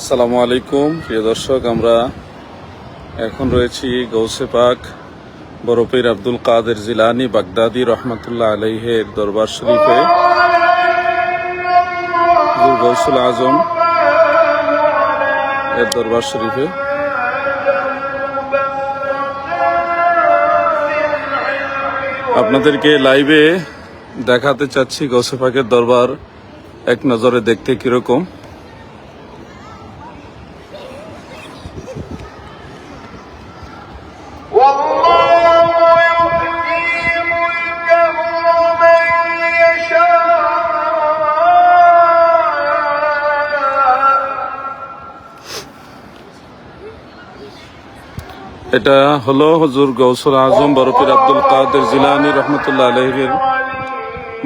আসসালামু আলাইকুম প্রিয় দর্শক, আমরা এখন রয়েছি গৌসে পাক বড় পীর আব্দুল কাদের জিলানী বাগদাদি রহমতুল্লাহ আলাইহের দরবার শরীফে, গৌসুল আজম এর দরবার শরীফে। আপনাদেরকে লাইভে দেখাতে চাচ্ছি গৌসে পাকের দরবার এক নজরে দেখতে কিরকম। এটা হলো হুজুর গৌসুল আজম বড় পীর আব্দুল কাদের জিলানী রহমতুল্লাহ আলাইহির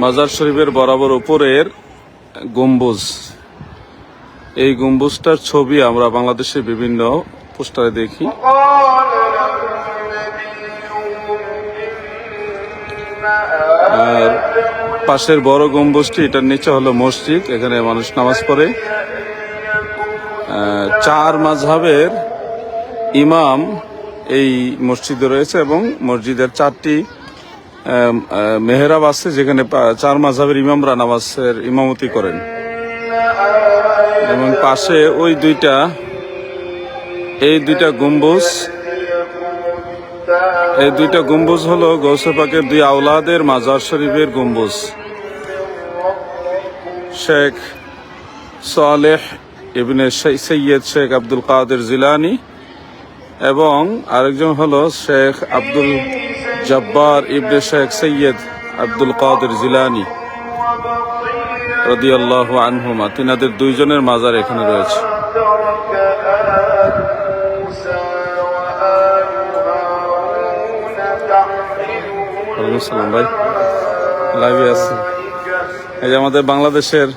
মাজার শরীফের বরাবর উপরের গম্বুজ। এই গম্বুজটার ছবি আমরা বাংলাদেশের বিভিন্ন পোস্টারে দেখি। আর পাশের বড় গম্বুজটি, এটার নিচে হলো মসজিদ, এখানে মানুষ নামাজ পড়ে। চার মাযহাবের ইমাম এই মসজিদে রয়েছে এবং মসজিদের চারটি মেহরাব আছে যেখানে চার মাযহাবের ইমামরা নামাজের ইমামতি করেন। এবং পাশে এই দুইটা গম্বুজ, এই দুইটা গম্বুজ হলো গৌসে পাকের দুই আওলাদের মাজার শরীফের গম্বুজ। শেখ সালেহ ইবনে সৈয়দ শেখ আব্দুল কাদের জিলানী এবং আরেকজন হলো শেখ আব্দুল জব্বার ইবনে শেখ সৈয়দ আব্দুল কাদের জিলানী রাদিয়াল্লাহু আনহুমা। তিনাদের দুইজনের মাজার এখানে রয়েছে। ওয়ালাইকুম আসসালাম ভাই, লাইভে আছে। এই যে আমাদের বাংলাদেশের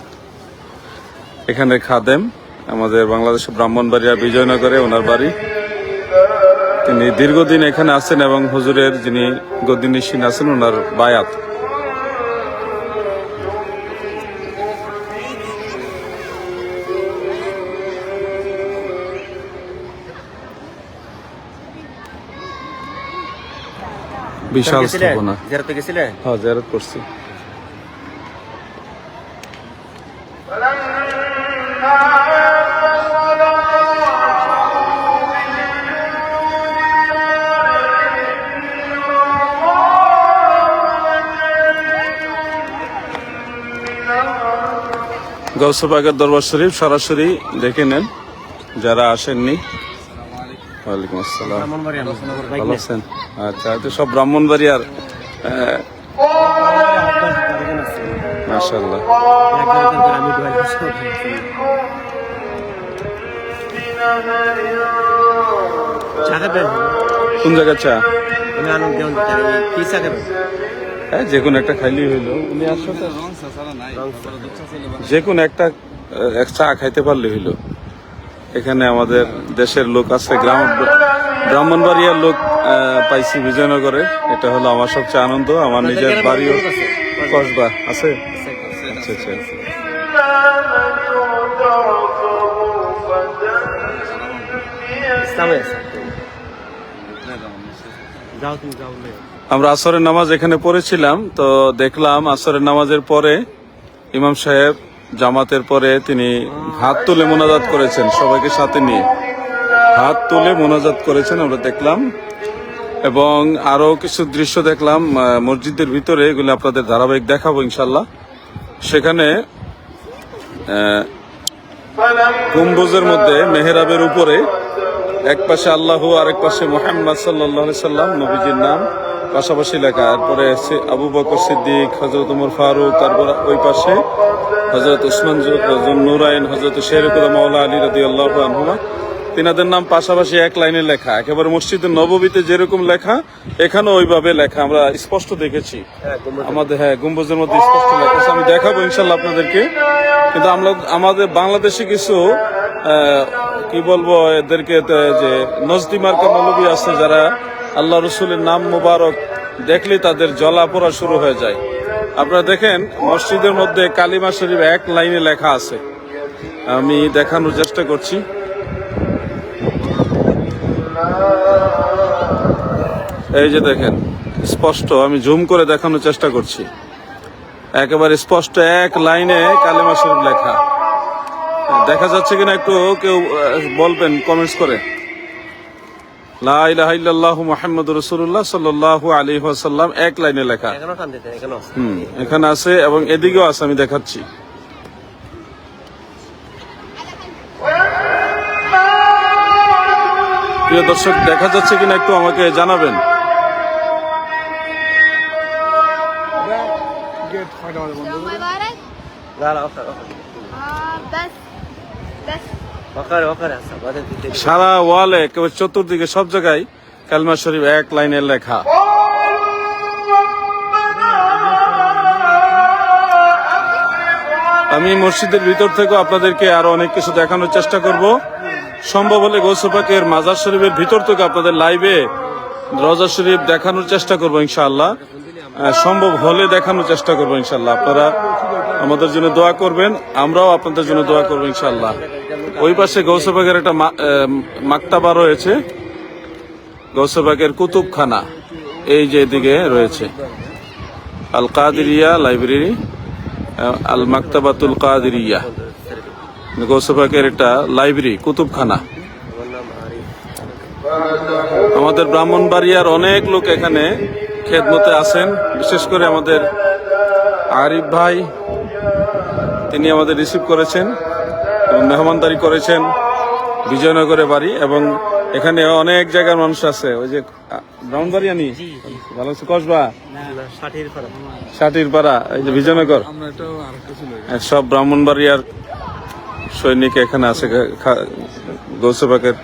এখানে খাদেম, আমাদের বাংলাদেশের ব্রাহ্মণবাড়িয়া বিজয়নগরে ওনার বাড়ি। তিনি দীর্ঘদিন এখানে আছেন এবং হুজুরের যিনি গদিনিশীন আছেন ওনার বায়াত। বিশাল স্থাপনা। জিয়ারতে গেছিলে? হ্যাঁ, জিয়ারত করছি। গৌসে পাকের দরবার শরীফ সরাসরি দেখে নেন যারা আসেননি। ওয়ালাইকুম আসসালাম, ভালো আছেন? আচ্ছা, তো সব ব্রাহ্মণবাড়িয়ার। মাশাআল্লাহ। কোন জায়গায় চা? হ্যাঁ, যে কোনো একটা খাইলেই হইলো। উনি আসলে যে কোনো একটা চা খাইতে পারলে হইলো। এখানে আমাদের দেশের লোক আছে, ব্রাহ্মণবাড়িয়ার লোক পাইছি বিজয়নগরে। এটা হলো আমার সবচেয়ে আনন্দ। আমার নিজের বাড়িও কসবা আছে। আচ্ছা আচ্ছা। আমরা আসরের নামাজ এখানে পড়েছিলাম, তো দেখলাম আসরের নামাজের পরে ইমাম সাহেব জামাতের পরে তিনি হাত তুলে মোনাজাত করেছেন, সবাইকে সাথে নিয়ে হাত তুলে মোনাজাত করেছেন আমরা দেখলাম। এবং আরো কিছু দৃশ্য দেখলাম মসজিদের ভিতরে, এগুলো আপনাদের ধারাবাহিক দেখাবো ইনশাল্লাহ। সেখানে গম্বুজের মধ্যে মেহরাবের উপরে এক পাশে আল্লাহ, আরেক পাশে মুহাম্মদ সাল্লাল্লাহু আলাইহি সাল্লাম নবীজির নাম পাশাপাশি লেখা। তারপরে আবু বকর সিদ্দিক, হযরত ওমর ফারুক, তারপর ওই পাশে হযরত উসমান নুরাইন, হযরত শেরকুদা মাওলা আলী রাদিয়াল্লাহু আনহুমা, তিনাদের নাম পাশাপাশি এক লাইনে লেখা। একেবারে মসজিদে নববীতে যেরকম লেখা এখানে ওইভাবে লেখা আমরা স্পষ্ট দেখেছি। আমাদের গম্বুজের মধ্যে স্পষ্ট লেখা আছে, আমি দেখাবো ইনশাল্লাহ আপনাদেরকে। কিন্তু আমাদের বাংলাদেশে কিছু কি বলবো এদেরকে, যে নজদি মার্কা মৌলবী আছে যারা আল্লাহ রসুলের নাম মুবারক দেখলেই তাদের জ্বলা পোড়া শুরু হয়ে যায়। আপনারা দেখেন মসজিদের মধ্যে কালিমা শরীফ এক লাইনে লেখা আছে, আমি দেখানোর চেষ্টা করছি। এই যে দেখেন স্পষ্ট, আমি জুম করে দেখানোর চেষ্টা করছি, একেবারে স্পষ্ট এক লাইনে কালেমা শরীফ লেখা। দেখা যাচ্ছে কিনা একটু কেউ বলবেন কমেন্টস করে। লা ইলাহা ইল্লাল্লাহু মুহাম্মাদুর রাসূলুল্লাহ সাল্লাল্লাহু আলাইহি ওয়াসাল্লাম, এক লাইনে লেখা। এখানে আছে এবং এদিকেও আছে, আমি দেখাচ্ছি। প্রিয় দর্শক, দেখা যাচ্ছে কিনা একটু আমাকে জানাবেন। সারা ওয়ালে একেবারে চতুর্দিকে সব জায়গায় কালেমা শরীফ এক লাইনের লেখা। আমি মসজিদের ভিতর থেকেও আপনাদেরকে আরো অনেক কিছু দেখানোর চেষ্টা করব। সম্ভব হলে গৌসে পাকের মাজার শরীফের ভিতর থেকে আপনাদের লাইভে রওজা শরীফ দেখানোর চেষ্টা করব ইনশাআল্লাহ। সম্ভব হলে দেখানোর চেষ্টা করবো ইনশাআল্লাহ। আপনারা আমাদের জন্য দোয়া করবেন, আমরাও আপনাদের জন্য দোয়া করবো ইনশাআল্লাহ। ওই পাশে গৌসে পাকের একটা মাকতাবা রয়েছে, গৌসে পাকের কুতুবখানা এই যে এদিকে রয়েছে, আল কাদেরিয়া লাইব্রেরি, আল মাকতাবাতুল কাদেরিয়া, গৌসে পাকের একটা লাইব্রেরি কুতুবখানা। আমাদের ব্রাহ্মণবাড়িয়ার অনেক লোক এখানে খেদমতে আছেন, বিশেষ করে আমাদের আরিফ ভাই, তিনি আমাদের রিসিভ করেছেন এবং মেহমানদারি করেছেন। বিজয়নগরে বাড়ি এবং এখানে অনেক জায়গার মানুষ আছে। ওই যে ব্রাহ্মণবাড়িয়া নি ভালো আছে, কসবা ষাটির পাড়া, এই যে বিজয়নগর, সব ব্রাহ্মণবাড়িয়ার সৈনিক এখানে আছে গৌসে পাকের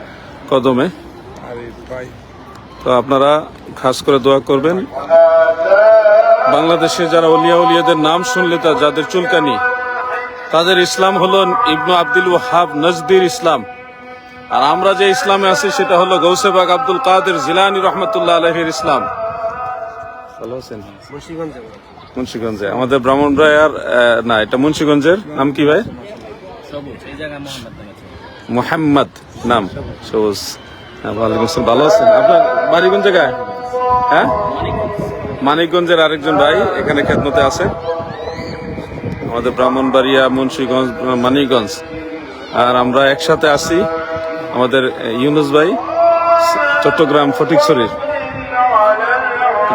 কদমে। তো আপনারা খাস করে দোয়া করবেন। বাংলাদেশে যারা ওলিয়া উলিয়াদের নাম শুনলে যাদের চুলকানি, তাদের ইসলাম হলো ইবনু আব্দুল ওয়াহাব নজদির ইসলাম। আর আমরা যে ইসলামে আছি সেটা হলো গৌসে পাক আব্দুল কাদের জিলানী রহমতুল্লাহ আলাইহির ইসলাম। ভালো আছেন? মুন্সিগঞ্জে আমাদের ব্রাহ্মণবাড়িয়ার না, এটা মুন্সিগঞ্জের নাম কি ভাই? মোহাম্মদ নাম সবুজ। ওয়ালাইকুম আসসালাম, ভালো আছেন? আপনার বাড়ি কোন জায়গায়? হ্যাঁ, মানিকগঞ্জের আরেকজন ভাই এখানে খেদমতে আছে। আমাদের ব্রাহ্মণবাড়িয়া, মুন্সিগঞ্জ, মানিকগঞ্জ, আর আমরা একসাথে আছি। আমাদের ইউনুস ভাই চট্টগ্রাম ফটিকছড়ির।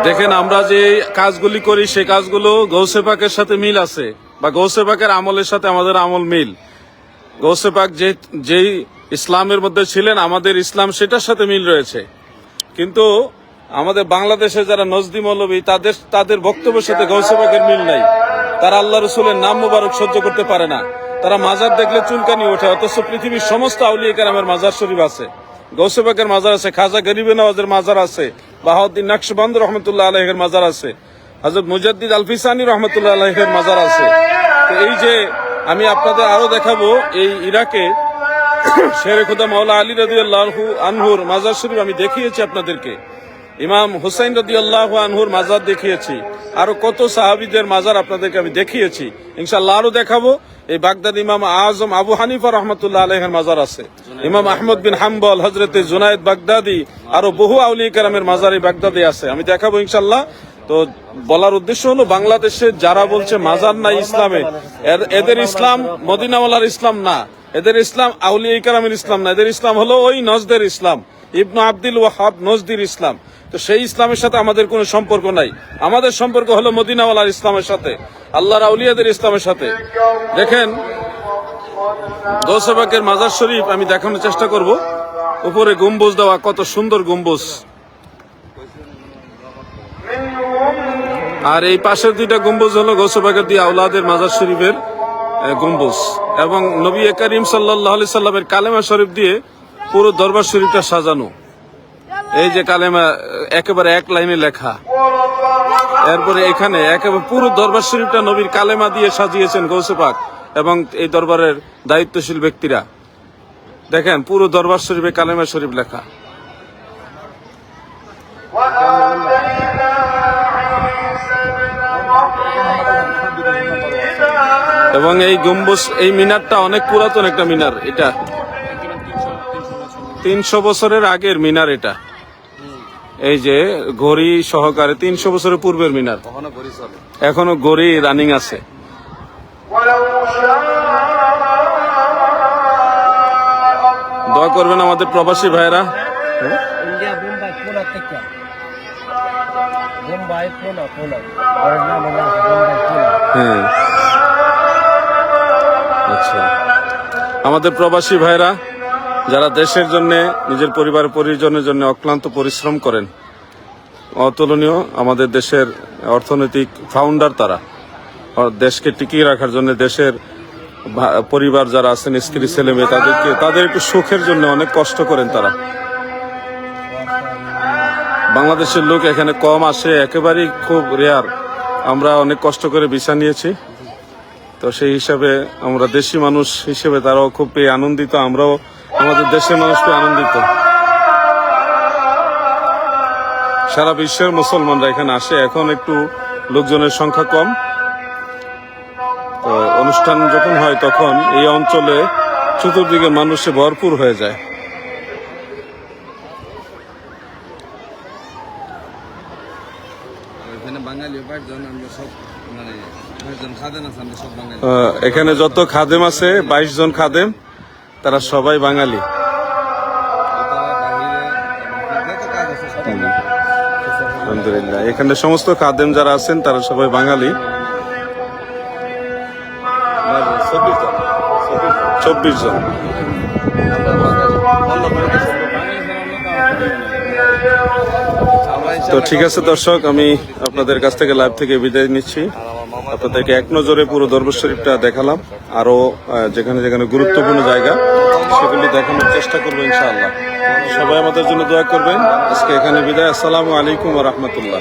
দেখেন আমরা যে কাজগুলি করি সেই কাজগুলো গৌসে পাকের সাথে মিল আছে, বা গৌসে পাকের আমলের সাথে আমাদের আমল মিল। গৌসে পাক যেই ইসলামের মধ্যে ছিলেন, আমাদের ইসলাম সেটার সাথে মিল রয়েছে। কিন্তু আমাদের বাংলাদেশে যারা নজদি মৌলবী, তাদের বক্তব্যের সাথে গৌসে পাকের মিল নাই। তারা আল্লাহ রসুলের নাম মুবারক সহ্য করতে পারে না। তারা মাজার দেখলে চুলকানি ওঠে, অথচ পৃথিবীর সমস্ত আউলিয়া কেরামের মাজার শরীফ আছে, গৌসে পাকের মাজার আছে, খাজা গরিবে নওয়াজের মাজার আছে, বাহাউদ্দিন নকশবন্দ রহমতুল্লাহ আলাইহির মাজার আছে, হযরত মুজাদ্দিদ আলফিসানি রহমতুল্লাহ আলাইহির মাজার আছে। তো এই যে আমি আপনাদের আরো দেখাবো, এই ইরাকে শেরে খুদা মাওলা আলী রাদিয়াল্লাহু আনহুর মাজার শরীফ আমি দেখিয়েছি আপনাদেরকে। ইমাম হুসাইন রাদিয়াল্লাহু আনহুর মাজার দেখিয়েছি, আরো কত সাহাবীদের মাজার আপনাদেরকে আমি দেখিয়েছি। ইনশাআল্লাহ আরো দেখাবো। এই বাগদাদ ইমাম আজম আবু হানিফা রহমতুল্লাহ আলাইহির মাজার আছে, ইমাম আহমদ বিন হাম্বল, হযরতে জুনায়েদ বাগদাদি, আরো বহু আউলিয়া কেরামের মাজার এই বাগদাদে আছে, আমি দেখাবো ইনশাআল্লাহ। তো বলার উদ্দেশ্য হলো, বাংলাদেশে যারা বলছে মাজার নাই ইসলামে, এদের ইসলাম মদিনাওয়ালার ইসলাম না, এদের ইসলাম আউলিয়া কেরামের ইসলাম না, এদের ইসলাম হলো ওই নজদের ইসলাম, ইবনু আব্দুল ওয়াহাব নজদির ইসলাম। তো সেই ইসলামের সাথে আমাদের কোনো সম্পর্ক নাই। আমাদের সম্পর্ক হলো মদিনাওয়ালার ইসলামের সাথে, আল্লাহর আউলিয়াদের ইসলামের সাথে। দেখেন গৌসে পাকের মাজার শরীফ আমি দেখানোর চেষ্টা করব। উপরে গম্বুজ দেওয়া, কত সুন্দর গম্বুজ। আর এই পাশের দুইটা গম্বুজ হলো গৌসে পাকের দুই আওলাদের মাজার শরীফের গম্বুজ, এবং নবী করিম সাল্লাল্লাহু আলাইহি সাল্লামের কালেমা শরীফ দিয়ে পুরো দরবার শরীফটা সাজানো। এই যে কালেমা একেবারে এক লাইনে লেখা। এরপরে এখানে একেবারে পুরো দরবার শরীফটা নবীর কালেমা দিয়ে সাজিয়েছেন গৌসে পাক এবং এই দরবারের দায়িত্বশীল ব্যক্তিরা। দেখেন পুরো দরবার শরীফে কালেমা শরীফ লেখা। এবং এই গম্বুজ, এই মিনারটা অনেক পুরাতন একটা মিনার। এটা 300 বছরের আগের মিনার এটা। এই যে ঘড়ি সহকারে 300 বছরের পূর্বের মিনার, এখনো ঘড়ি রানিং আছে। দোয়া করবেন আমাদের প্রবাসী ভাইরা। ইন্ডিয়া বোম্বাই পুনা থেকে বোম্বাই পুনা হ্যাঁ, আচ্ছা। আমাদের প্রবাসী ভাইরা যারা দেশের জন্য, নিজের পরিবার পরিজনের জন্য অক্লান্ত পরিশ্রম করেন, অতুলনীয়, আমাদের দেশের অর্থনৈতিক ফাউন্ডার তারা। দেশকে টিকিয়ে রাখার জন্য, দেশের পরিবার যারা আছেন, স্ত্রী ছেলে মেয়ে, তাদের একটু সুখের জন্য অনেক কষ্ট করেন তারা। বাংলাদেশের লোক এখানে কম আসে, একেবারেই খুব রেয়ার। আমরা অনেক কষ্ট করে ভিসা নিয়েছি, তো সেই হিসাবে আমরা দেশি মানুষ হিসেবে তারাও খুব পেয়ে আনন্দিত, আমরাও আমাদের দেশের মানুষ পেয়ে আনন্দিত। সারা বিশ্বের মুসলমানরা এখানে আসে, এখন একটু লোকজনের সংখ্যা কম। তো অনুষ্ঠান যখন হয় তখন এই অঞ্চলে চতুর্দিকে মানুষে ভরপুর হয়ে যায়। এখানে যত খাদেম আছে, 22 জন খাদেম, তারা সবাই বাঙালি। আলহামদুলিল্লাহ, এখানে সমস্ত খাদেম যারা আছেন তারা সবাই বাঙালি। 24 জন। তো ঠিক আছে দর্শক, আমি আপনাদের কাছ থেকে লাইভ থেকে বিদায় নিচ্ছি। আপনাদেরকে এক নজরে পুরো দরবার শরীফটা দেখালাম, আরো যেখানে যেখানে গুরুত্বপূর্ণ জায়গা সেগুলি দেখানোর চেষ্টা করবো ইনশাআল্লাহ। সবাই আমাদের জন্য দোয়া করবেন। আজকে এখানে বিদায়। আসসালামু আলাইকুম ওয়া রাহমাতুল্লাহ।